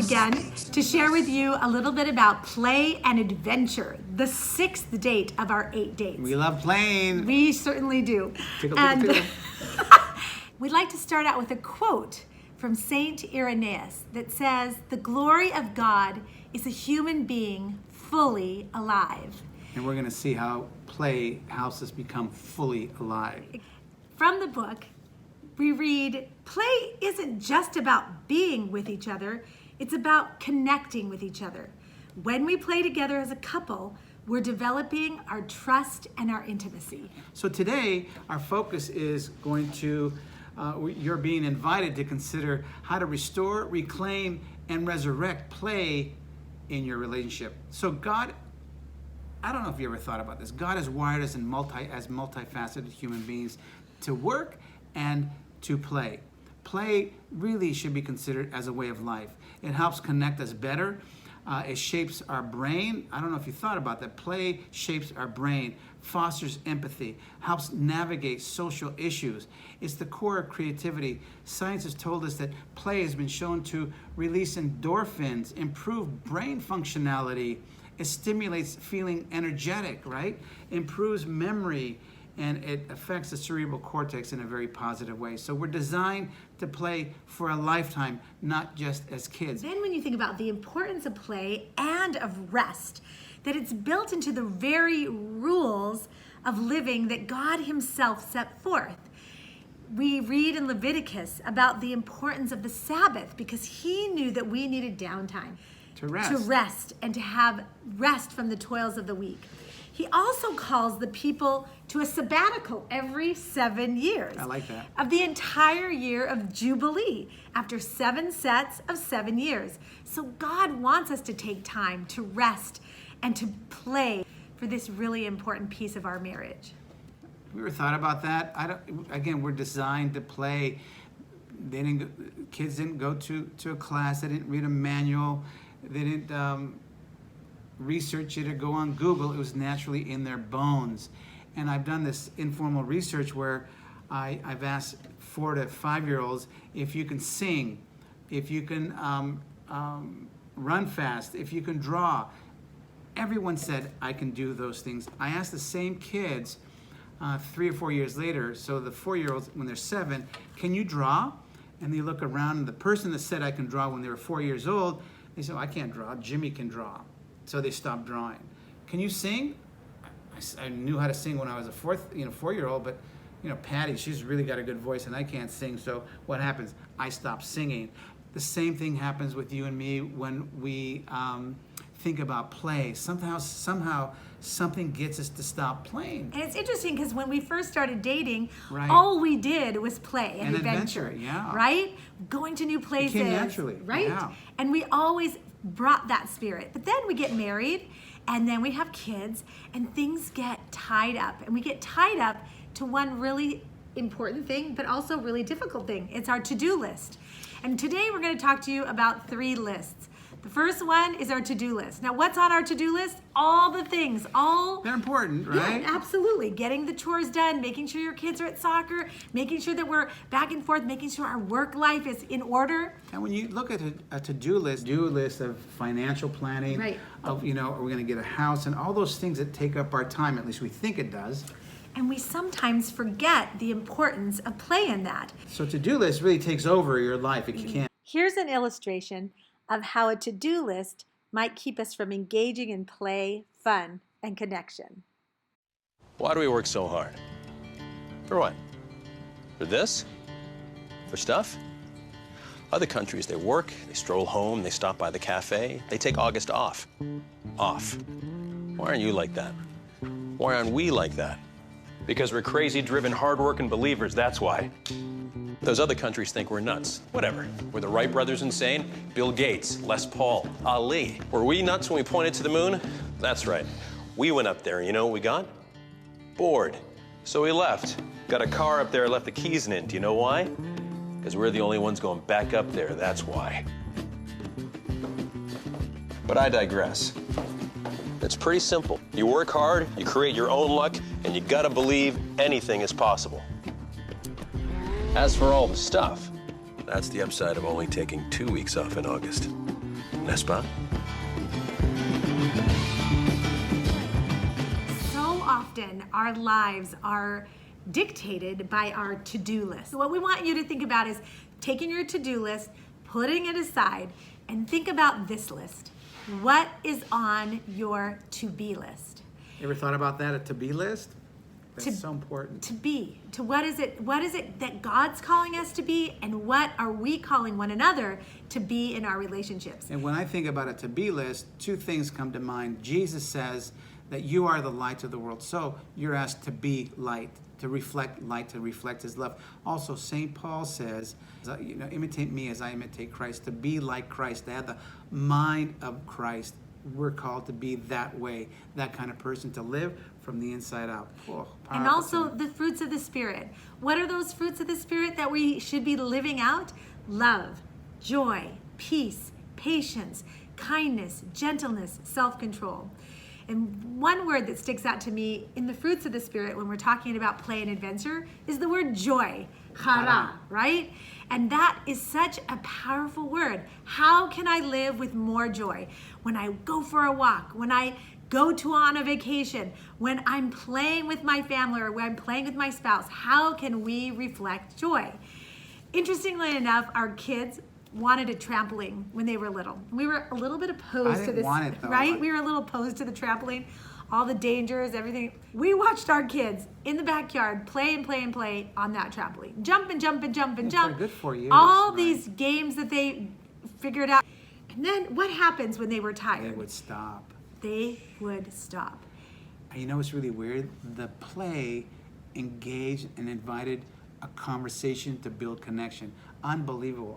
again to share with you a little bit about play and adventure, the 6th date of our 8 dates. We love playing. We certainly do. Tickle, And tickle, we'd like to start out with a quote from Saint Irenaeus that says, "The glory of God is a human being fully alive." And we're going to see how play helps us become fully alive. From the book, we read, play isn't just about being with each other, it's about connecting with each other. When we play together as a couple, we're developing our trust and our intimacy. So today, our focus is going to, you're being invited to consider how to restore, reclaim, and resurrect play in your relationship. So God, I don't know if you ever thought about this, God has wired us as multifaceted human beings to work and to play. Play really should be considered as a way of life. It helps connect us better. It shapes our brain. I don't know if you thought about that. Play shapes our brain, fosters empathy, helps navigate social issues. It's the core of creativity. Science has told us that play has been shown to release endorphins, improve brain functionality. It stimulates feeling energetic, right? Improves memory, and it affects the cerebral cortex in a very positive way. So we're designed to play for a lifetime, not just as kids. Then when you think about the importance of play and of rest, that it's built into the very rules of living that God himself set forth. We read in Leviticus about the importance of the Sabbath because he knew that we needed downtime. To rest. To rest and to have rest from the toils of the week. He also calls the people to a sabbatical every 7 years. I like that. Of the entire year of Jubilee, after 7 sets of 7 years. So God wants us to take time to rest and to play for this really important piece of our marriage. Have you ever thought about that? Again, we're designed to play. Kids didn't go to a class, they didn't read a manual, they didn't research it or go on Google. It was naturally in their bones. And I've done this informal research where I've asked 4 to 5-year-olds if you can sing, if you can run fast, if you can draw. Everyone said, I can do those things. I asked the same kids 3 or 4 years later, so the 4-year-olds, when they're 7, can you draw? And they look around, and the person that said I can draw when they were 4 years old, they said, I can't draw, Jimmy can draw. So they stopped drawing. Can you sing? I knew how to sing when I was a 4-year-old, but Patty, she's really got a good voice and I can't sing, so what happens? I stop singing. The same thing happens with you and me when we think about play. Somehow something gets us to stop playing. And it's interesting because when we first started dating, right, all we did was play and adventure. Yeah. Right? Going to new places. It came naturally. Right? Yeah. And we always brought that spirit. But then we get married and then we have kids and things get tied up. And we get tied up to one really important thing, but also really difficult thing. It's our to-do list. And today we're going to talk to you about 3 lists. The first one is our to-do list. Now, what's on our to-do list? All the things, They're important, right? Yeah, absolutely. Getting the chores done, making sure your kids are at soccer, making sure that we're back and forth, making sure our work life is in order. And when you look at a to-do list of financial planning, right, of, are we going to get a house, and all those things that take up our time, at least we think it does. And we sometimes forget the importance of play in that. So to-do list really takes over your life if you can't. Here's an illustration of how a to-do list might keep us from engaging in play, fun, and connection. Why do we work so hard? For what? For this? For stuff? Other countries, they work, they stroll home, they stop by the cafe, they take August off. Off. Why aren't you like that? Why aren't we like that? Because we're crazy, driven, hard-working believers, that's why. Those other countries think we're nuts. Whatever. Were the Wright brothers insane? Bill Gates, Les Paul, Ali. Were we nuts when we pointed to the moon? That's right. We went up there, and you know what we got? Bored. So we left. Got a car up there, left the keys in it. Do you know why? Because we're the only ones going back up there, that's why. But I digress. It's pretty simple. You work hard, you create your own luck, and you gotta believe anything is possible. As for all the stuff, that's the upside of only taking 2 weeks off in August. n'est-ce pas? So often our lives are dictated by our to-do list. So what we want you to think about is taking your to-do list, putting it aside, and think about this list. What is on your to-be list? You ever thought about that, a to-be list? That's so important. To be. To what is it that God's calling us to be, and what are we calling one another to be in our relationships? And when I think about a to-be list, two things come to mind. Jesus says that you are the light of the world. So you're asked to be light, to reflect light, to reflect his love. Also, St. Paul says, imitate me as I imitate Christ, to be like Christ, to have the mind of Christ. We're called to be that way, that kind of person, to live from the inside out. Oh, and also the fruits of the Spirit. What are those fruits of the Spirit that we should be living out? Love, joy, peace, patience, kindness, gentleness, self-control. And one word that sticks out to me in the fruits of the Spirit when we're talking about play and adventure is the word joy, chara, right? And that is such a powerful word. How can I live with more joy? When I go for a walk, when I go on a vacation, when I'm playing with my family or when I'm playing with my spouse, how can we reflect joy? Interestingly enough, our kids wanted a trampoline when they were little. We were a little bit opposed to this, want it, though. right? We were a little opposed to the trampoline, all the dangers, everything. We watched our kids in the backyard play and play and play on that trampoline. Jump and jump and jump and jump. Good for you. All these games that they figured out. And then what happens when they were tired? They would stop. They would stop. You know what's really weird? The play engaged and invited a conversation to build connection. Unbelievable.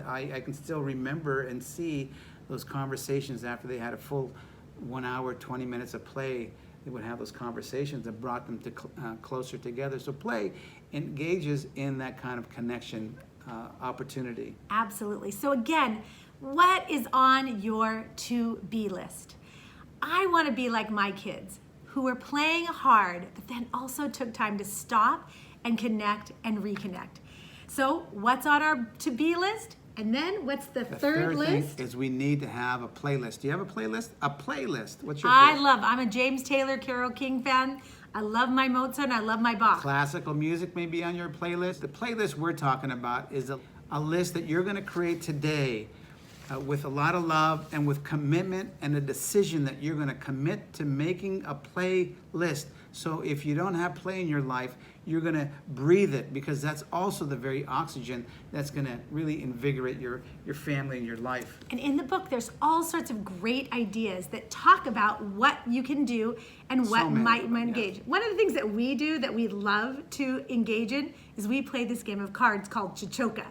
I can still remember and see those conversations after they had a full 1 hour, 20 minutes of play. They would have those conversations that brought them to closer together. So play engages in that kind of connection opportunity. Absolutely. So again, what is on your to-be list? I want to be like my kids who were playing hard, but then also took time to stop and connect and reconnect. So what's on our to-be list? And then what's the third list? Thing is we need to have a playlist. Do you have a playlist? A playlist. What's your I'm a James Taylor, Carole King fan. I love my Mozart and I love my Bach. Classical music may be on your playlist. The playlist we're talking about is a list that you're going to create today with a lot of love and with commitment and a decision that you're going to commit to making a playlist. So if you don't have play in your life, you're going to breathe it, because that's also the very oxygen that's going to really invigorate your family and your life. And in the book, there's all sorts of great ideas that talk about what you can do and what might engage. Yeah. One of the things that we do that we love to engage in is we play this game of cards called Chichoka.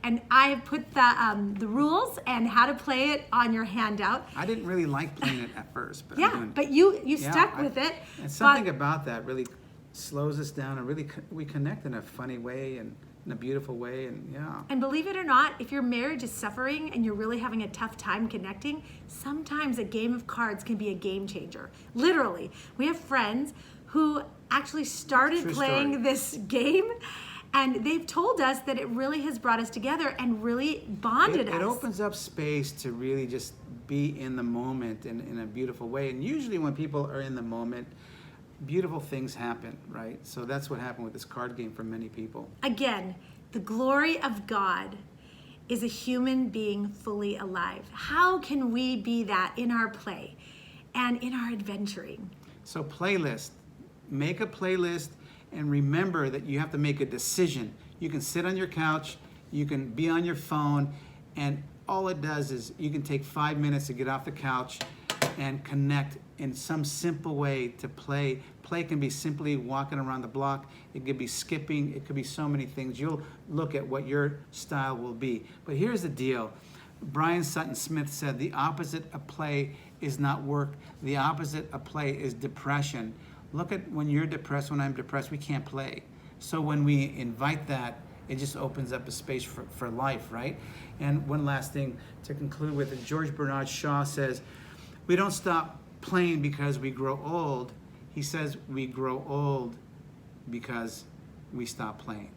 And I have put the rules and how to play it on your handout. I didn't really like playing it at first, but but you stuck with it. And something about that really slows us down, and really we connect in a funny way and in a beautiful way, And believe it or not, if your marriage is suffering and you're really having a tough time connecting, sometimes a game of cards can be a game changer. Literally, we have friends who actually started playing this game. And they've told us that it really has brought us together and really bonded us. It opens up space to really just be in the moment in a beautiful way. And usually when people are in the moment, beautiful things happen, right? So that's what happened with this card game for many people. Again, the glory of God is a human being fully alive. How can we be that in our play and in our adventuring? So playlist. Make a playlist. And remember that you have to make a decision. You can sit on your couch, you can be on your phone, and all it does is you can take 5 minutes to get off the couch and connect in some simple way to play. Play can be simply walking around the block. It could be skipping. It could be so many things. You'll look at what your style will be. But here's the deal. Brian Sutton Smith said the opposite of play is not work. The opposite of play is depression. Look at when you're depressed, when I'm depressed, we can't play. So when we invite that, it just opens up a space for life, right? And one last thing to conclude with is George Bernard Shaw says, we don't stop playing because we grow old. He says we grow old because we stop playing.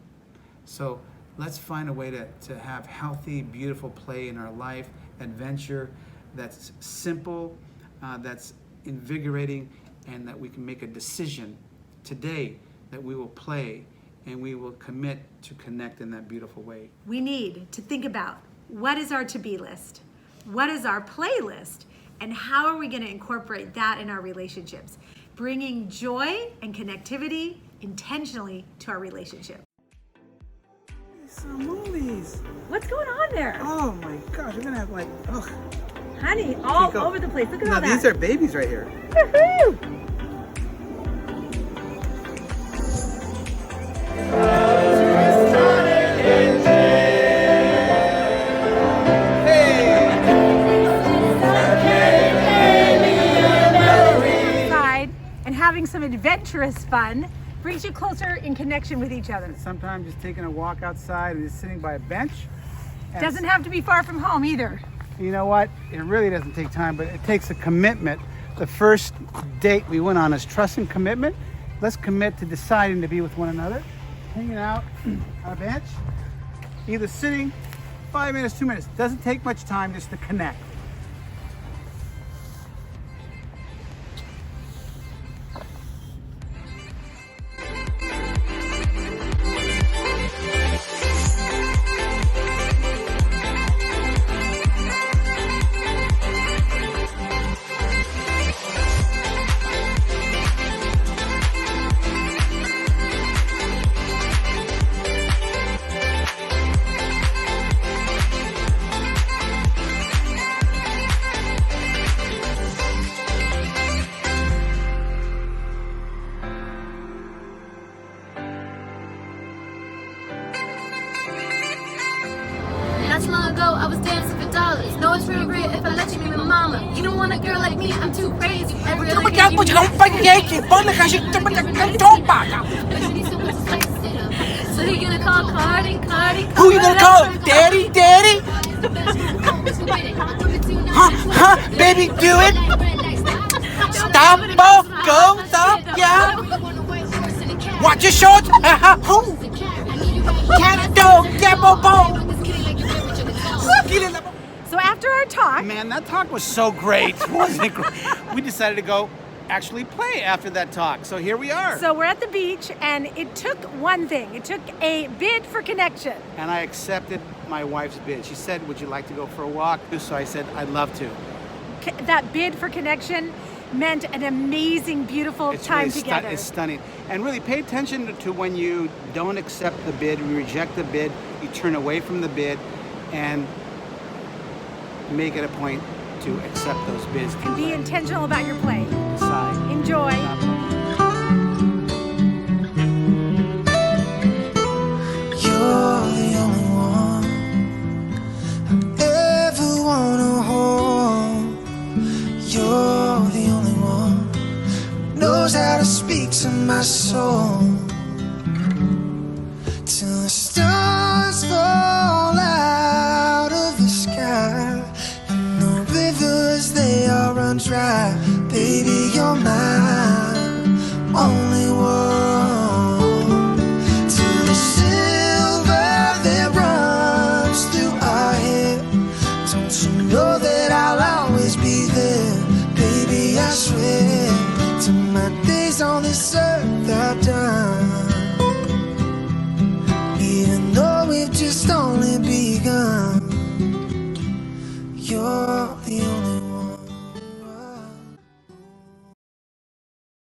So let's find a way to have healthy, beautiful play in our life, adventure, that's simple, that's invigorating, and that we can make a decision today that we will play and we will commit to connect in that beautiful way. We need to think about what is our to-be list, what is our playlist, and how are we going to incorporate that in our relationships, bringing joy and connectivity intentionally to our relationship. Some movies. What's going on there? Oh my gosh, we're gonna have like, oh. Honey, all over the place. Look at all that. These are babies right here. Woohoo! Outside and having some adventurous fun brings you closer in connection with each other. Sometimes just taking a walk outside and just sitting by a bench. Doesn't have to be far from home either. You know what? It really doesn't take time, but it takes a commitment. The first date we went on is trust and commitment. Let's commit to deciding to be with one another, hanging out on a bench, either sitting 5 minutes, 2 minutes. Doesn't take much time just to connect. Not too long ago, I was dancing for dollars. No, it's real real if I let you be my mama. You don't want a girl like me, I'm too crazy. Every other girl you So you gonna call Cardi? Who you gonna call? Daddy? Huh? Baby, do it. Stop, go, stop, yeah. Watch your shorts. Who? Cat dog, So after our talk, Man, that talk was so great, wasn't it great? We decided to go actually play after that talk. So here we are. so we're at the beach, and it took one thing. It took a bid for connection. And I accepted my wife's bid. She said, would you like to go for a walk? So I said, I'd love to. That bid for connection meant an amazing, beautiful time really together. It's stunning. And really pay attention to when you don't accept the bid, you reject the bid, you turn away from the bid, and make it a point to accept those bids. And be intentional about your play. Decide. Enjoy. You're the only one I ever wanna hold. You're the only one who knows how to speak to my soul. Till the stars